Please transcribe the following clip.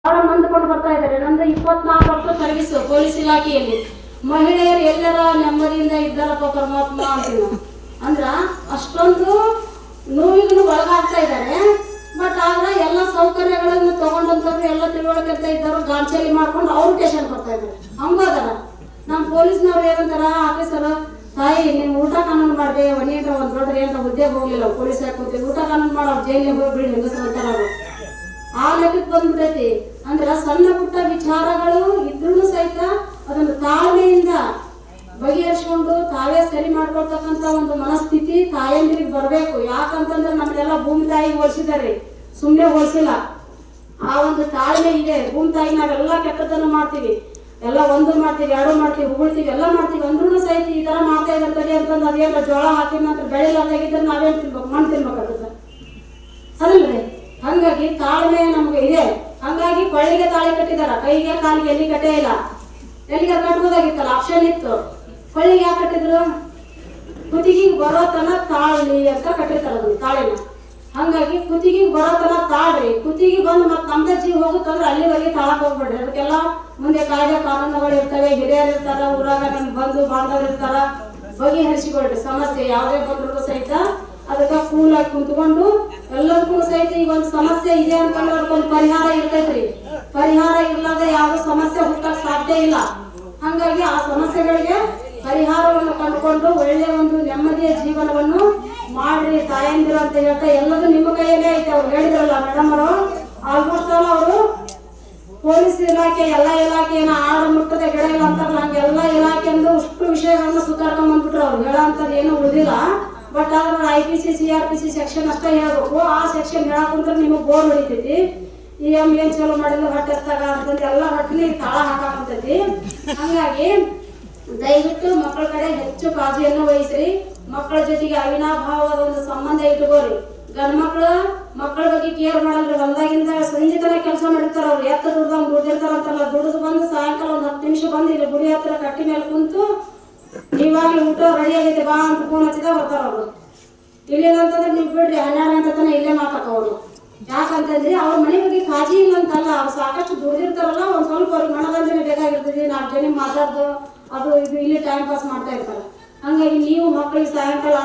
ಬಹಳ ನೊಂದುಕೊಂಡು ಬರ್ತಾ ಇದ್ದಾರೆ. ನಮ್ದು 24 ವರ್ಷ ಸರ್ವಿಸ್ ಪೊಲೀಸ್ ಇಲಾಖೆಯಲ್ಲಿ. ಮಹಿಳೆಯರು ಎಲ್ಲರ ನೆಮ್ಮದಿಯಿಂದ ಇದ್ದಾರಪ್ಪ ಪರಮಾತ್ಮ ಅಂತೀವಿ ನಾವು. ಅಂದ್ರ ಅಷ್ಟೊಂದು ನೋವಿಗೂ ಒಳಗಾಗ್ತಾ ಇದ್ದಾರೆ. ಬಟ್ ಆದ್ರೆ ಎಲ್ಲ ಸೌಕರ್ಯಗಳನ್ನು ತಗೊಂಡಂತವ್ರು ಎಲ್ಲ ತಿಳುವಳಿಕೆ ಇದ್ದವರು ಗಾಂಚಲಿ ಮಾಡ್ಕೊಂಡು ಅವ್ರು ಸ್ಟೇಷನ್ ಬರ್ತಾ ಇದ್ದಾರೆ. ಹಂಗೋದಾರ ನಮ್ಮ ಪೊಲೀಸ್ನವ್ರು ಏನಂತಾರ, ಆಫೀಸರ್ ತಾಯಿ ನೀವು ಊಟ ಕಾನೂನು ಮಾಡಿದೆ ಒನ್ನೇನ್ರ ಒಂದು ದೊಡ್ಡ ಏನಾರ ಹುದ್ದೆ ಹೋಗ್ಲಿಲ್ಲ ಪೊಲೀಸ್ ಹಾಕೋತಿ ಊಟ ಕಾನೂನು ಮಾಡೋ ಜೈಲಿಗೆ ಹೋಗ್ಬಿಡಿ ಹೆಂಗಸಂತಾರ ಅವರು. ಆ ಲೆಕ್ಕಕ್ಕೆ ಬಂದ್ಬಿಟ್ಟೈತಿ. ಅಂದ್ರೆ ಸಣ್ಣ ಪುಟ್ಟ ವಿಚಾರಗಳು ಇದ್ರೂ ಸಹಿತ ಅದನ್ನು ತಾಳ್ಮೆಯಿಂದ ಬಗೆಹರಿಸ್ಕೊಂಡು ತಾವೇ ಸರಿ ಮಾಡ್ಕೊಳ್ತಕ್ಕಂಥ ಒಂದು ಮನಸ್ಥಿತಿ ತಾಯಂದಿರಿಗೆ ಬರಬೇಕು. ಯಾಕಂತಂದ್ರೆ ನಮ್ಮನ್ನೆಲ್ಲ ಭೂಮಿ ತಾಯಿಗೆ ಹೋಲಿಸಿದ್ದಾರೆ, ಸುಮ್ಮನೆ ಹೋಲಿಸಿಲ್ಲ. ಆ ಒಂದು ತಾಳ್ಮೆ ಇದೆ. ಭೂಮಿ ತಾಯಿ ನಾವೆಲ್ಲ ಕೆಟ್ಟದನ್ನು ಮಾಡ್ತೀವಿ, ಎಲ್ಲ ಒಂದು ಮಾಡ್ತೀವಿ, ಎರಡು ಮಾಡ್ತೀವಿ, ಉಗುಳ್ತೀವಿ, ಎಲ್ಲ ಮಾಡ್ತೀವಿ. ಅಂದ್ರೂ ಸಹಿತ ಈ ತರ ಮಾಡ್ತಾ ಇದ್ದಾರೆ ಅಂತಂದು ಅದೇನ ಜೋಳ ಹಾಕಿದ ನಂತರ ಬೆಳೆಲಾಗಿದ್ರೆ ನಾವೇನು ತಿನ್ಬೇಕು, ಮಣ್ಣು ತಿನ್ಬೇಕಾಗುತ್ತೆ ಅದಲ್ರಿ. ಹಂಗಾಗಿ ತಾಳ್ಮೆ ನಮ್ಗೆ ಇದೆ. ಹಂಗಾಗಿ ಕೊಳ್ಳಿಗೆ ತಾಳಿ ಕಟ್ಟಿದಾರ, ಕೈಗೆ ಕಾಲಿಗೆ ಎಲ್ಲಿ ಕಟ್ಟೇ ಇಲ್ಲ. ಎಲ್ಲಿಗೆ ಕಟ್ಬೋದಾಗಿತ್ತಲ್ಲ, ಆಪ್ಷನ್ ಇತ್ತು. ಕೊಳ್ಳಿಗೆ ಯಾಕೆ ಕಟ್ಟಿದ್ರು? ಕುತ್ತಿಗೆ ಬರೋತನ ತಾಳ್ಲಿ ಅಂತ ಕಟ್ಟಿರ್ತಾರ ಅದನ್ನ ತಾಳಿನ. ಹಂಗಾಗಿ ಕುತ್ತಿಗೆ ಬರೋತನ ತಾಳ್ರಿ. ಕುತ್ತಿಗೆ ಬಂದು ಮತ್ತೆ ನಮ್ದ ಜೀವ ಹೋಗುತ್ತಂದ್ರೆ ಅಲ್ಲಿವರೆಗೆ ತಾಳಕ್ ಹೋಗ್ಬೇಡ್ರಿ. ಅದಕ್ಕೆಲ್ಲ ಮುಂದೆ ಕಾಯ್ದೆ ಕಾನೂನುಗಳು ಇರ್ತವೆ, ಹಿರಿಯರು ಇರ್ತಾರ, ಊರಾಗ ನಮ್ಗೆ ಬಂದು ಬಾಂಧವರು ಇರ್ತಾರ. ಬಗೆಹರಿಸಿಕೊಳ್ರಿ ಸಮಸ್ಯೆ ಯಾವುದೇ ಬಂದ್ರು ಸಹಿತ ಅದಕ್ಕೆ ಕೂಲಾಗಿ ಕುಂತ್ಕೊಂಡು ಎಲ್ಲದಕ್ಕೂ ಸಹಿತ ಈಗ ಒಂದು ಸಮಸ್ಯೆ ಇದೆ ಅಂತಂದ್ರೆ ಅದಕ್ಕೊಂದು ಪರಿಹಾರ ಇರ್ತೈತ್ರಿ. ಪರಿಹಾರ ಇಲ್ಲದೆ ಯಾವ ಸಮಸ್ಯೆ ಹುಟ್ಟಕ್ ಸಾಧ್ಯ ಇಲ್ಲ. ಹಂಗಾಗಿ ಆ ಸಮಸ್ಯೆಗಳಿಗೆ ಪರಿಹಾರವನ್ನು ಕಂಡುಕೊಂಡು ಒಳ್ಳೆ ಒಂದು ನೆಮ್ಮದಿಯ ಜೀವನವನ್ನು ಮಾಡ್ರಿ ತಾಯಂದಿರು ಅಂತ ಹೇಳ್ತಾ ಎಲ್ಲದೂ ನಿಮ್ಮ ಕೈಯಲ್ಲೇ ಐತೆ. ಅವ್ರು ಹೇಳಿದ್ರಲ್ಲ ಮೇಡಮ್ ಅವರು, ಆಲ್ಮೋಸ್ಟ್ ಆಲ್ ಅವರು ಪೊಲೀಸ್ ಇಲಾಖೆ ಎಲ್ಲ ಇಲಾಖೆಯನ್ನ ಆಡ ಮುಟ್ಟದ ಗಿಡ ಇಲ್ಲ ಅಂತಾರಲ್ಲ, ಹಂಗೆ ಎಲ್ಲ ಇಲಾಖೆಯಿಂದ ಅಷ್ಟು ವಿಷಯಗಳನ್ನ ಸುತ್ತಾಡ್ಕೊಂಡ್ ಬಂದ್ಬಿಟ್ರು. ಅವ್ರು ಹೇಳೋ ಅಂತದ್ದು ಏನೂ ಉಳಿದಿಲ್ಲ. ಬಟ್ ಆದ್ರೆ IPC CRPC ಸೆಕ್ಷನ್ ಅಷ್ಟೇ ಹೇಳ್ಬೇಕು. ಆ ಸೆಕ್ಷನ್ ಹೇಳಕ್ಕಂದ್ರೆ ನಿಮಗೆ ಬೋರ್ ಹೊಡಿತೈತಿ. ಏನ್ ಚಲೋ ಮಾಡಿದ್ರು ಹೊಟ್ಟೆ ಎತ್ತಾಗ ಅಂತಂದು ಎಲ್ಲ ಹೊಟ್ಟೆ ತಾಳ ಹಾಕಾಕಂತೈತಿ. ಹಂಗಾಗಿ ದಯವಿಟ್ಟು ಮಕ್ಕಳ ಕಡೆ ಹೆಚ್ಚು ಕಾಳಜಿಯನ್ನು ವಹಿಸ್ರಿ. ಮಕ್ಕಳ ಜೊತೆಗೆ ಅವಿನಾಭಾವದ ಒಂದು ಸಂಬಂಧ ಇಟ್ಕೋರಿ. ಗಂಡ ಮಕ್ಕಳ ಬಗ್ಗೆ ಕೇರ್ ಮಾಡಲ್ರಿ. ಹೊಲದಾಗಿಂದ ಸಂಜೆ ತನಕ ಕೆಲಸ ಮಾಡಿರ್ತಾರ. ಅವ್ರು ಎತ್ತ ದುಡ್ದಿರ್ತಾರಂತಲ್ಲ, ದುಡಿದು ಬಂದು ಸಾಯಂಕಾಲ ಒಂದು 10 ನಿಮಿಷ ಬಂದು ಇಲ್ಲಿ ಗುಡಿ ಹತ್ರ ಕಟ್ಟಿ ಮೇಲೆ ಕುಂತು ನೀವಾಗ್ಲಿ ಊಟ ರೆಡಿ ಆಗೈತೆ ಬಾ ಅಂತ ಫೋನ್ ಹಚ್ಚಿದ ಬರ್ತಾರ ಅವರು. ಇಲ್ಲೇನಂತಂದ್ರೆ ನೀವು ಬಿಡ್ರಿ 12 ಗಂಟೆ ತನಕ ಇಲ್ಲೇ ಮಾತಾಡೋರು. ಯಾಕಂತಂದ್ರೆ ಅವ್ರ ಮನೆ ಬಗ್ಗೆ ಕಾಳಜಿ ಇಲ್ಲ ಅಂತಲ್ಲ, ಅವ್ರು ಸಾಕಷ್ಟು ದುಡ್ದಿರ್ತಾರಲ್ಲ, ಒಂದ್ ಸ್ವಲ್ಪ ಅವ್ರಿಗೆ ಮನೋರಂಜನೆ ಬೇಕಾಗಿರ್ತದೆ. 4 ಜನ ಮಾತಾಡ್ದು ಅದು ಇದು ಇಲ್ಲಿ ಟೈಮ್ ಪಾಸ್ ಮಾಡ್ತಾ ಇರ್ತಾರೆ. ಹಂಗಾಗಿ ನೀವು ಮಕ್ಕಳಿಗೆ ಸಾಯಂಕಾಲ